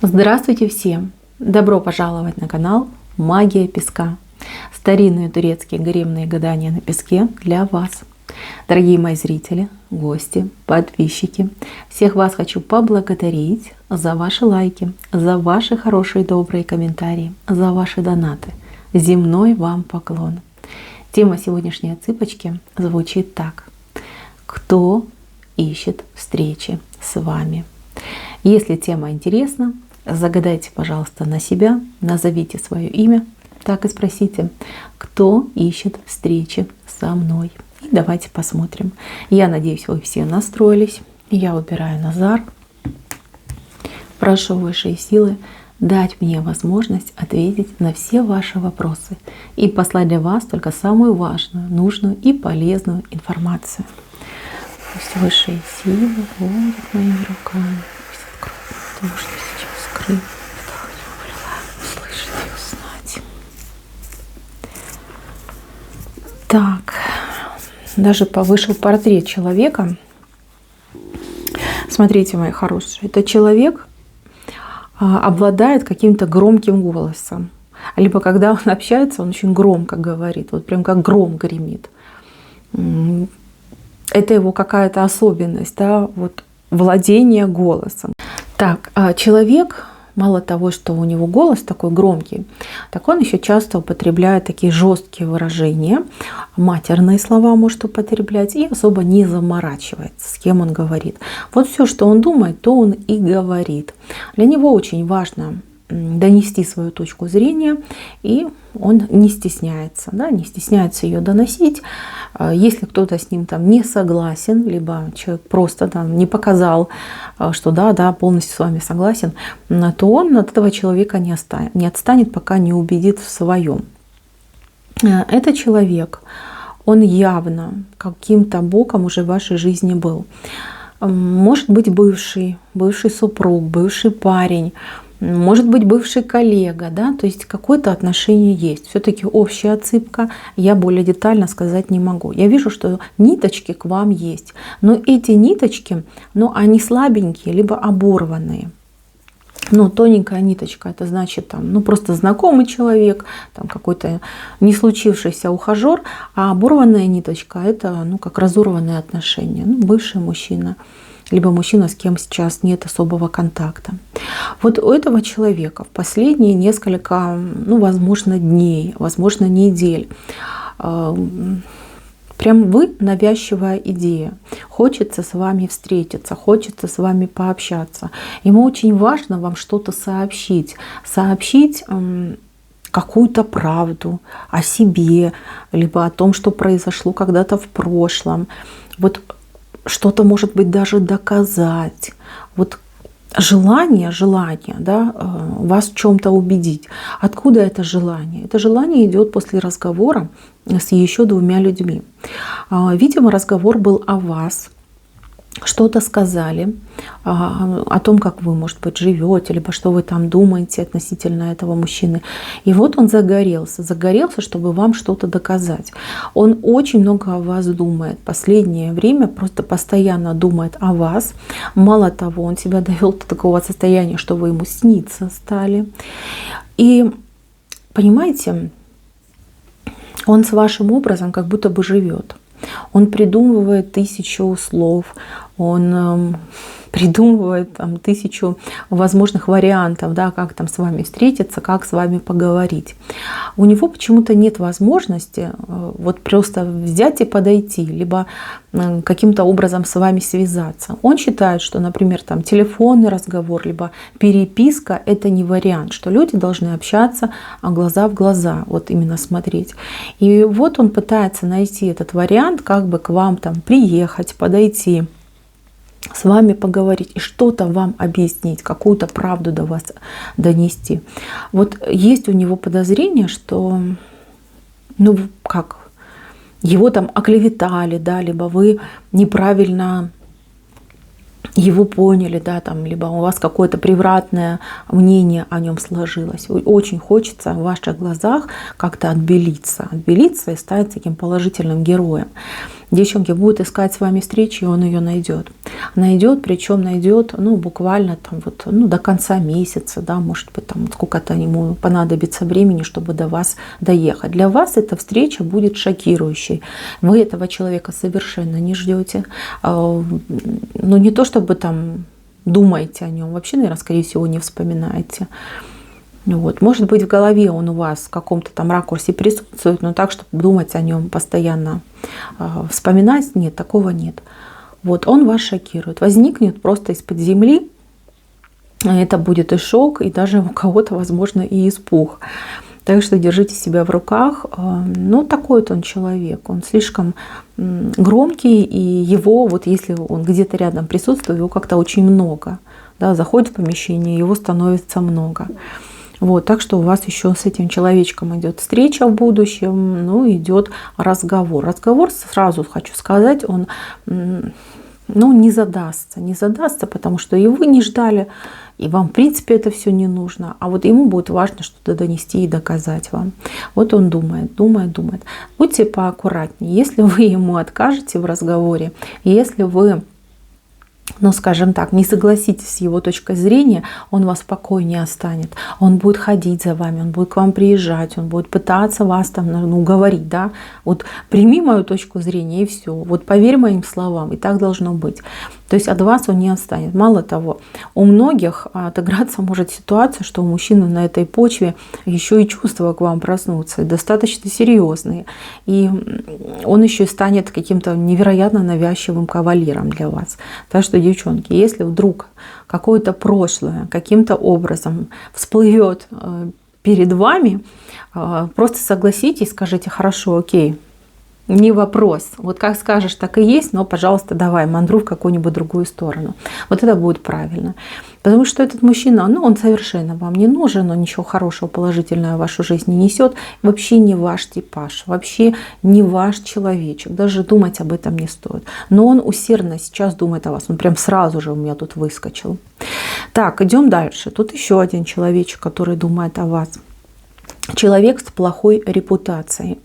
Здравствуйте всем! Добро пожаловать на канал Магия Песка. Старинные турецкие гаремные гадания на песке для вас. Дорогие мои зрители, гости, подписчики, всех вас хочу поблагодарить за ваши лайки, за ваши хорошие добрые комментарии, за ваши донаты. Земной вам поклон. Тема сегодняшней цыпочки звучит так. Кто ищет встречи с вами? Если тема интересна, загадайте, пожалуйста, на себя, назовите свое имя, так и спросите, кто ищет встречи со мной. И давайте посмотрим. Я надеюсь, вы все настроились. Я выбираю Назар. Прошу высшие силы дать мне возможность ответить на все ваши вопросы и послать для вас только самую важную, нужную и полезную информацию. Пусть высшие силы водят моими руками. То, что сейчас скрыто, услышать и узнать. Так, даже вышел портрет человека. Смотрите, мои хорошие, этот человек обладает каким-то громким голосом. Либо когда он общается, он очень громко говорит, вот прям как гром гремит. Это его какая-то особенность, да, вот владение голосом. Так, человек, мало того, что у него голос такой громкий, так он еще часто употребляет такие жесткие выражения, матерные слова может употреблять и особо не заморачивается, с кем он говорит. Вот все, что он думает, то он и говорит. Для него очень важно донести свою точку зрения, и он не стесняется, да, не стесняется ее доносить. Если кто-то с ним там не согласен, либо человек просто там не показал, что да, полностью с вами согласен, то он от этого человека не отстанет, пока не убедит в своем. Этот человек, он явно каким-то боком уже в вашей жизни был. Может быть бывший супруг, бывший парень, может быть бывший коллега, да, то есть какое-то отношение есть. Все-таки общая отсыпка, я более детально сказать не могу. Я вижу, что ниточки к вам есть, но эти ниточки, они слабенькие, либо оборванные. Тоненькая ниточка, это значит там, просто знакомый человек, там какой-то не случившийся ухажер, а оборванная ниточка, это как разорванные отношения, бывший мужчина, либо мужчина, с кем сейчас нет особого контакта. Вот у этого человека в последние несколько, возможно, дней, возможно, недель, прям вы навязчивая идея. Хочется с вами встретиться, хочется с вами пообщаться. Ему очень важно вам что-то сообщить. Сообщить какую-то правду о себе, либо о том, что произошло когда-то в прошлом. Вот что-то, может быть, даже доказать. Вот желание, да, вас в чем-то убедить. Откуда это желание? Это желание идет после разговора с еще двумя людьми. Видимо, разговор был о вас. Что-то сказали о том, как вы, может быть, живете, либо что вы там думаете относительно этого мужчины. И вот он загорелся, чтобы вам что-то доказать. Он очень много о вас думает. Последнее время просто постоянно думает о вас. Мало того, он себя довел до такого состояния, что вы ему сниться стали. И понимаете, он с вашим образом как будто бы живет. Он придумывает 1000 слов, он придумывает 1000 возможных вариантов, да, как там с вами встретиться, как с вами поговорить. У него почему-то нет возможности вот просто взять и подойти, либо каким-то образом с вами связаться. Он считает, что, например, телефонный разговор, либо переписка — это не вариант, что люди должны общаться глаза в глаза, вот именно смотреть. И вот он пытается найти этот вариант, как бы к вам приехать, подойти, с вами поговорить и что-то вам объяснить, какую-то правду до вас донести. Вот есть у него подозрение, что его оклеветали, да, либо вы неправильно его поняли, да, там, либо у вас какое-то превратное мнение о нем сложилось. Очень хочется в ваших глазах как-то отбелиться и стать таким положительным героем. Девчонки, будет искать с вами встречи, и он ее найдет. Найдет, причем найдет, ну, буквально там вот, ну, до конца месяца, да, может быть, там сколько-то ему понадобится времени, чтобы до вас доехать. Для вас эта встреча будет шокирующей. Вы этого человека совершенно не ждете. Ну, не то чтобы там думаете о нем, вообще, наверное, скорее всего, не вспоминаете. Вот. Может быть, в голове он у вас в каком-то там ракурсе присутствует, но так, чтобы думать о нем постоянно, вспоминать, нет, такого нет. Вот, он вас шокирует. Возникнет просто из-под земли. Это будет и шок, и даже у кого-то, возможно, и испуг. Так что держите себя в руках. Ну, такой вот он человек. Он слишком громкий, и его, вот если он где-то рядом присутствует, его как-то очень много. Да, заходит в помещение, его становится много. Вот, так что у вас еще с этим человечком идет встреча в будущем, ну, идет разговор. Разговор, сразу хочу сказать, он, ну, не задастся, потому что и вы не ждали, и вам, в принципе, это все не нужно. А вот ему будет важно что-то донести и доказать вам. Вот он думает. Будьте поаккуратнее. Если вы ему откажете в разговоре, если вы, ну, скажем так, не согласитесь с его точкой зрения, он вас в покое не оставит. Он будет ходить за вами, он будет к вам приезжать, он будет пытаться вас там, ну, уговорить, да. Вот прими мою точку зрения и все. Вот поверь моим словам, и так должно быть. То есть от вас он не отстанет. Мало того, у многих отыграться может ситуация, что у мужчины на этой почве еще и чувства к вам проснутся, достаточно серьезные. И он еще и станет каким-то невероятно навязчивым кавалером для вас. Так что, девчонки, если вдруг какое-то прошлое каким-то образом всплывет перед вами, просто согласитесь, скажите: хорошо, окей, не вопрос. Вот как скажешь, так и есть, но, пожалуйста, давай, мандруй в какую-нибудь другую сторону. Вот это будет правильно. Потому что этот мужчина, ну, он совершенно вам не нужен, он ничего хорошего, положительного в вашу жизнь не несет. Вообще не ваш типаж, вообще не ваш человечек. Даже думать об этом не стоит. Но он усердно сейчас думает о вас. Он прям сразу же у меня тут выскочил. Так, идем дальше. Тут еще один человечек, который думает о вас. Человек с плохой репутацией.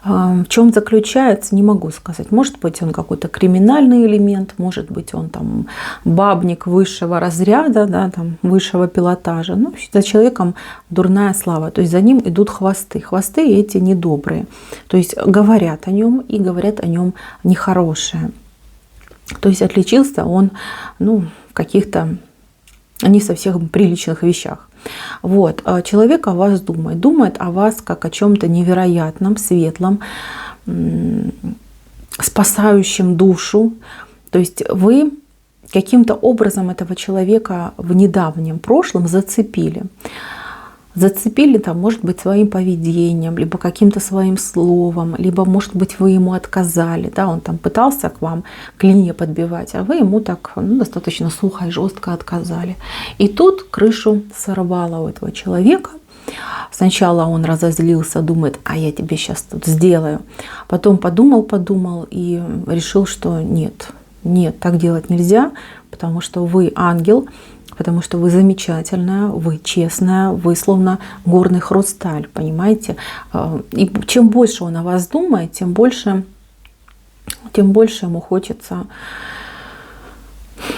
В чем заключается, не могу сказать. Может быть, он какой-то криминальный элемент, может быть, он там бабник высшего разряда, да, там, высшего пилотажа. Ну, за человеком дурная слава. То есть за ним идут хвосты. Хвосты эти недобрые. То есть говорят о нем и говорят о нем нехорошее. То есть отличился он, ну, в каких-то не совсем приличных вещах. Вот. Человек о вас думает о вас как о чем-то невероятном, светлом, спасающем душу. То есть вы каким-то образом этого человека в недавнем прошлом зацепили. Зацепили там, может быть, своим поведением, либо каким-то своим словом, либо, может быть, вы ему отказали, да, он там пытался к вам клинья подбивать, а вы ему так, ну, достаточно сухо и жестко отказали. И тут крышу сорвало у этого человека. Сначала он разозлился, думает: а я тебе сейчас тут сделаю. Потом подумал и решил, что нет, так делать нельзя, потому что вы ангел, потому что вы замечательная, вы честная, вы словно горный хрусталь, понимаете? И чем больше он о вас думает, тем больше ему хочется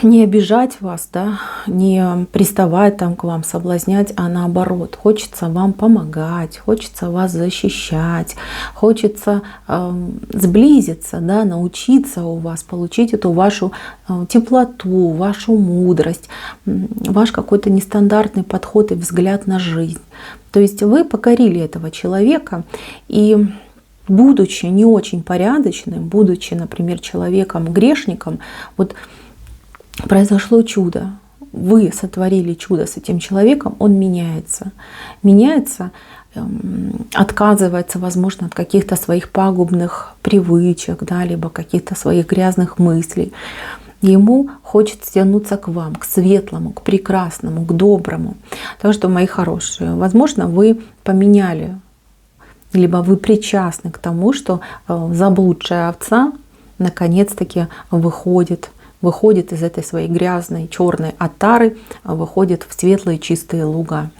не обижать вас, да, не приставать там к вам, соблазнять, а наоборот, хочется вам помогать, хочется вас защищать, хочется сблизиться, да, научиться у вас, получить эту вашу теплоту, вашу мудрость, ваш какой-то нестандартный подход и взгляд на жизнь. То есть вы покорили этого человека, и будучи не очень порядочным, будучи, например, человеком-грешником, вот произошло чудо. Вы сотворили чудо с этим человеком, он меняется. Меняется, отказывается, возможно, от каких-то своих пагубных привычек, да, либо каких-то своих грязных мыслей. Ему хочется тянуться к вам, к светлому, к прекрасному, к доброму. Так что, мои хорошие, возможно, вы поменяли, либо вы причастны к тому, что заблудшая овца наконец-таки выходит выходит из этой своей грязной, черной отары, выходит в светлые, чистые луга.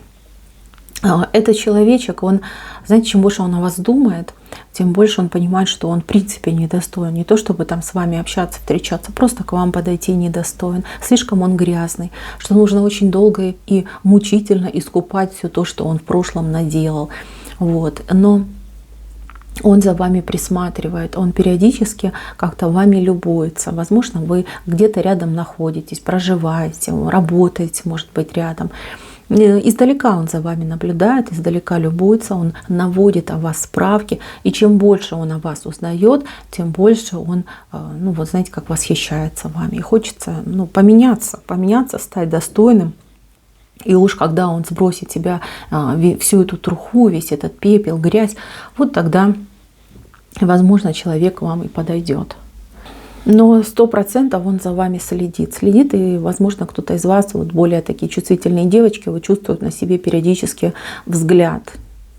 Этот человечек, он, знаете, чем больше он о вас думает, тем больше он понимает, что он в принципе недостоин. Не то, чтобы там с вами общаться, встречаться, просто к вам подойти недостоин. Слишком он грязный, что нужно очень долго и мучительно искупать все то, что он в прошлом наделал. Вот. Но он за вами присматривает, он периодически как-то вами любуется. Возможно, вы где-то рядом находитесь, проживаете, работаете, может быть, рядом. Издалека он за вами наблюдает, издалека любуется, он наводит о вас справки. И чем больше он о вас узнает, тем больше он, ну вот знаете, как восхищается вами. И хочется поменяться, стать достойным. И уж когда он сбросит себя, всю эту труху, весь этот пепел, грязь, вот тогда, возможно, человек к вам и подойдет. Но 100% он за вами следит. Следит, и, возможно, кто-то из вас, вот более такие чувствительные девочки, вы чувствуют на себе периодически взгляд,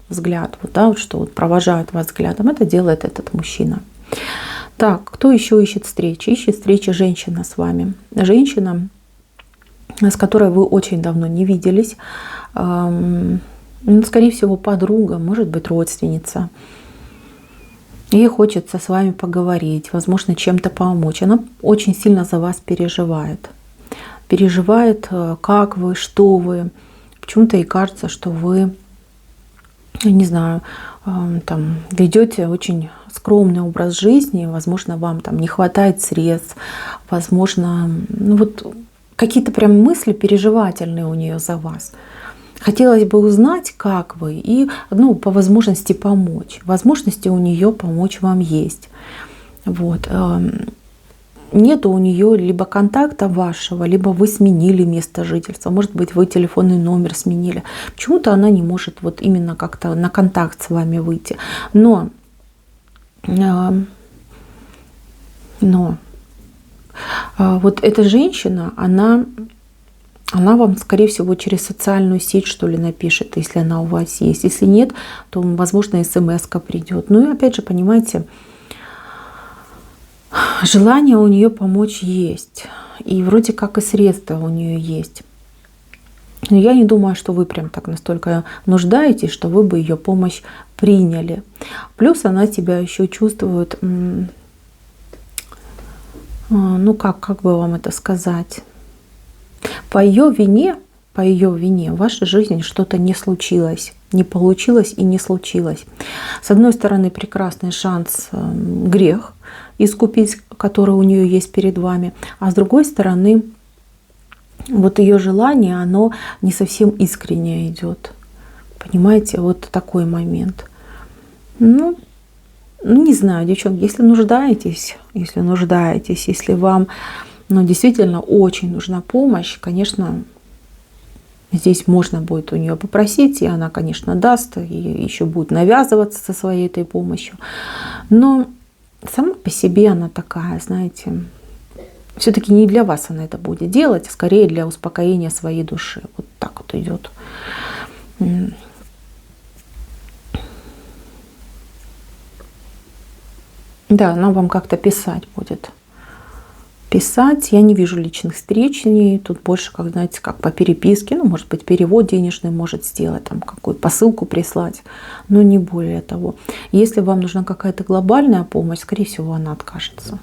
вот, да, вот, что вот провожают вас взглядом. Это делает этот мужчина. Так, кто еще ищет встречи? Ищет встречи женщина с вами. Женщина, с которой вы очень давно не виделись. Скорее всего, подруга, может быть, родственница. Ей хочется с вами поговорить, возможно, чем-то помочь. Она очень сильно за вас переживает. Переживает, как вы, что вы. Почему-то ей кажется, что вы, не знаю, там, ведете очень скромный образ жизни. Возможно, вам там не хватает средств. Возможно, вот какие-то прям мысли переживательные у нее за вас. Хотелось бы узнать, как вы, и по возможности помочь. Возможности у нее помочь вам есть. Вот. Нет у нее либо контакта вашего, либо вы сменили место жительства. Может быть, вы телефонный номер сменили. Почему-то она не может вот именно как-то на контакт с вами выйти. Но вот эта женщина, она вам, скорее всего, через социальную сеть, что ли, напишет, если она у вас есть. Если нет, то, возможно, смс-ка придет. Ну и опять же, понимаете, желание у нее помочь есть. И вроде как и средства у нее есть. Но я не думаю, что вы прям так настолько нуждаетесь, что вы бы ее помощь приняли. Плюс она себя еще чувствует, как бы вам это сказать, по ее вине в вашей жизни что-то не случилось, не получилось и не случилось. С одной стороны, прекрасный шанс, грех искупить, который у нее есть перед вами, а с другой стороны, вот ее желание, оно не совсем искренне идет. Понимаете, вот такой момент. Не знаю, девчонки, если нуждаетесь, если вам действительно очень нужна помощь, конечно, здесь можно будет у нее попросить, и она, конечно, даст, и еще будет навязываться со своей этой помощью. Но сама по себе она такая, знаете, все-таки не для вас она это будет делать, а скорее для успокоения своей души. Вот так вот идет. Да, она вам как-то писать будет. Я не вижу личных встреч с ней. Тут больше, как, знаете, как по переписке. Может быть, перевод денежный может сделать, там какую-то посылку прислать. Но не более того. Если вам нужна какая-то глобальная помощь, скорее всего, она откажется.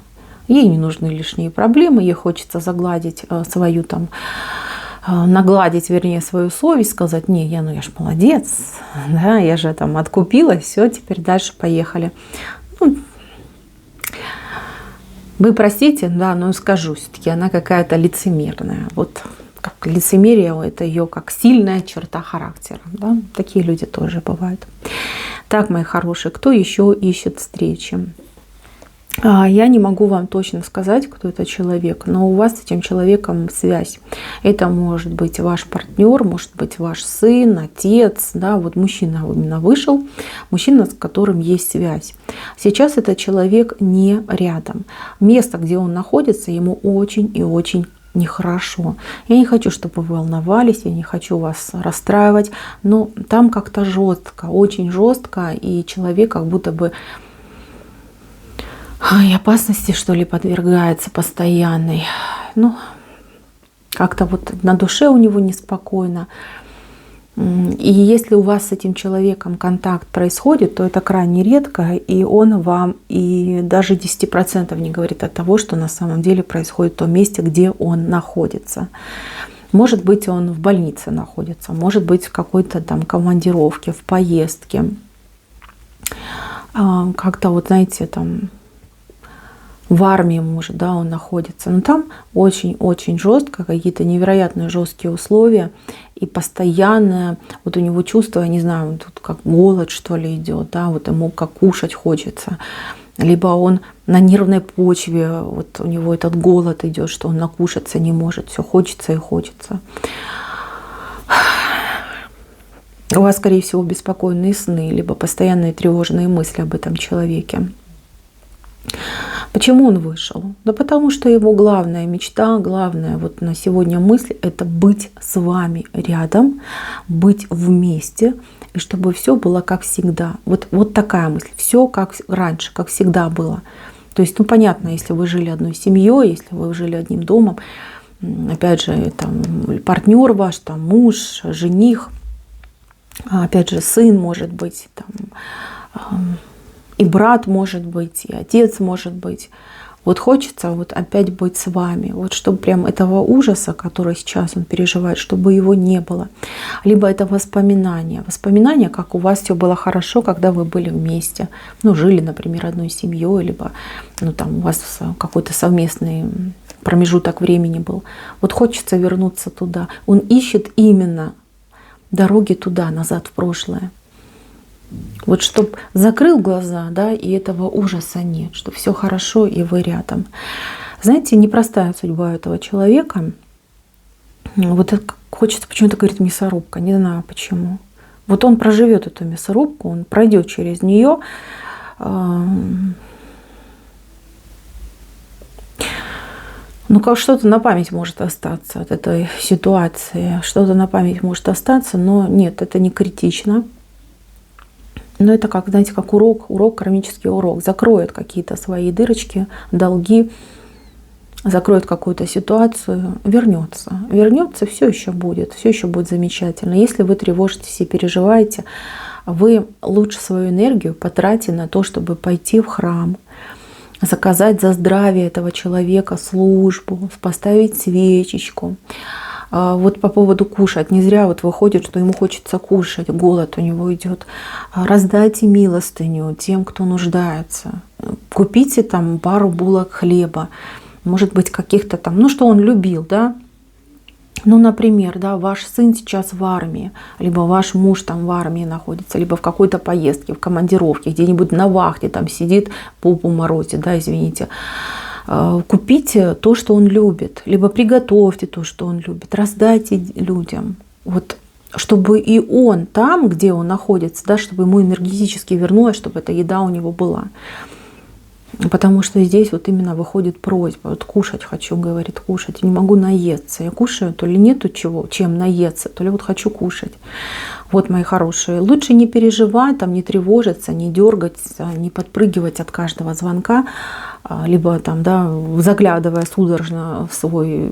Ей не нужны лишние проблемы. Ей хочется загладить свою там, нагладить, вернее, свою совесть, сказать: не, я ж молодец, да, я же там откупилась, все, теперь дальше поехали. Вы простите, да, но скажу, все-таки она какая-то лицемерная. Вот как лицемерие, это ее как сильная черта характера. Да? Такие люди тоже бывают. Так, мои хорошие, кто еще ищет встречи? Я не могу вам точно сказать, кто это человек, но у вас с этим человеком связь. Это может быть ваш партнер, может быть ваш сын, отец, да, вот мужчина именно вышел, мужчина, с которым есть связь. Сейчас этот человек не рядом. Место, где он находится, ему очень и очень нехорошо. Я не хочу, чтобы вы волновались, я не хочу вас расстраивать, но там как-то жестко, очень жестко, и человек как будто бы опасности, что ли, подвергается постоянной. Ну, как-то вот на душе у него неспокойно. И если у вас с этим человеком контакт происходит, то это крайне редко, и он вам и даже 10% не говорит от того, что на самом деле происходит в том месте, где он находится. Может быть, он в больнице находится, может быть, в какой-то там командировке, в поездке. Как-то вот, знаете, там в армии, может, да, он находится. Но там очень-очень жестко, какие-то невероятно жесткие условия. И постоянное, вот у него чувство, я не знаю, тут как голод, что ли, идет, да, вот ему как кушать хочется. Либо он на нервной почве, вот у него этот голод идет, что он накушаться не может, все хочется и хочется. У вас, скорее всего, беспокойные сны, либо постоянные тревожные мысли об этом человеке. Почему он вышел? Да потому что его главная мечта, главная вот на сегодня мысль — это быть с вами рядом, быть вместе, и чтобы все было как всегда. Вот такая мысль. Все как раньше, как всегда было. То есть, ну понятно, если вы жили одной семьей, если вы жили одним домом, опять же, там партнер ваш, там муж, жених, опять же, сын может быть, там, и брат может быть, и отец может быть. Вот хочется вот опять быть с вами. Вот чтобы прям этого ужаса, который сейчас он переживает, чтобы его не было. Либо это воспоминания. Воспоминания, как у вас все было хорошо, когда вы были вместе. Ну, жили, например, одной семьей, либо ну, там, у вас какой-то совместный промежуток времени был. Вот хочется вернуться туда. Он ищет именно дороги туда, назад в прошлое. Вот чтобы закрыл глаза, да, и этого ужаса нет, что все хорошо и вы рядом. Знаете, непростая судьба этого человека. Вот это хочется почему-то говорить мясорубка, не знаю почему. Вот он проживет эту мясорубку, он пройдет через нее. Ну, как что-то на память может остаться от этой ситуации, что-то на память может остаться, но нет, это не критично. Но это как, знаете, как урок, кармический урок. Закроет какие-то свои дырочки, долги, закроет какую-то ситуацию, вернется. Вернется, все еще будет замечательно. Если вы тревожитесь и переживаете, вы лучше свою энергию потратите на то, чтобы пойти в храм, заказать за здравие этого человека службу, поставить свечечку. Вот по поводу кушать. Не зря вот выходит, что ему хочется кушать, голод у него идет. Раздайте милостыню тем, кто нуждается. Купите там пару булок хлеба, может быть, каких-то там, ну, что он любил, да. Ну, например, да, ваш сын сейчас в армии, либо ваш муж там в армии находится, либо в какой-то поездке, в командировке, где-нибудь на вахте там сидит, попу морозит, да, извините. Купите то, что он любит, либо приготовьте то, что он любит, раздайте людям, вот, чтобы и он там, где он находится, да, чтобы ему энергетически вернулось, чтобы эта еда у него была. Потому что здесь вот именно выходит просьба, вот кушать хочу, говорит, кушать, не могу наесться. Я кушаю, то ли нету чем наесться, то ли вот хочу кушать. Вот, мои хорошие, лучше не переживать, там, не тревожиться, не дергаться, не подпрыгивать от каждого звонка, либо там, да, заглядывая судорожно в свой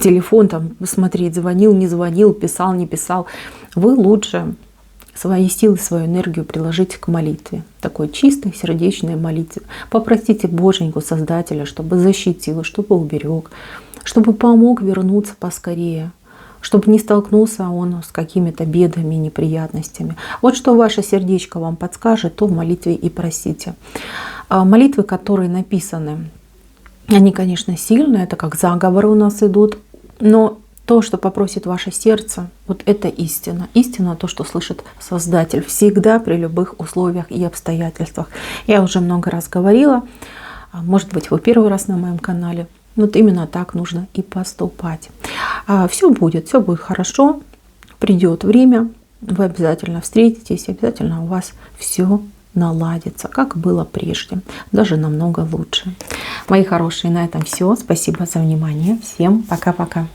телефон, там, смотреть, звонил, не звонил, писал, не писал. Вы лучше свои силы, свою энергию приложите к молитве, такой чистой сердечной молитве. Попросите Боженьку, Создателя, чтобы защитил, чтобы уберег, чтобы помог вернуться поскорее, чтобы не столкнулся он с какими-то бедами, неприятностями. Вот что ваше сердечко вам подскажет, то в молитве и просите. Молитвы, которые написаны, они, конечно, сильные, это как заговоры у нас идут, но то, что попросит ваше сердце, вот это истина. Истина — то, что слышит Создатель всегда при любых условиях и обстоятельствах. Я уже много раз говорила, может быть, вы первый раз на моем канале. Вот именно так нужно и поступать. Все будет хорошо, придет время, вы обязательно встретитесь, обязательно у вас все наладится, как было прежде, даже намного лучше. Мои хорошие, на этом все. Спасибо за внимание. Всем пока-пока.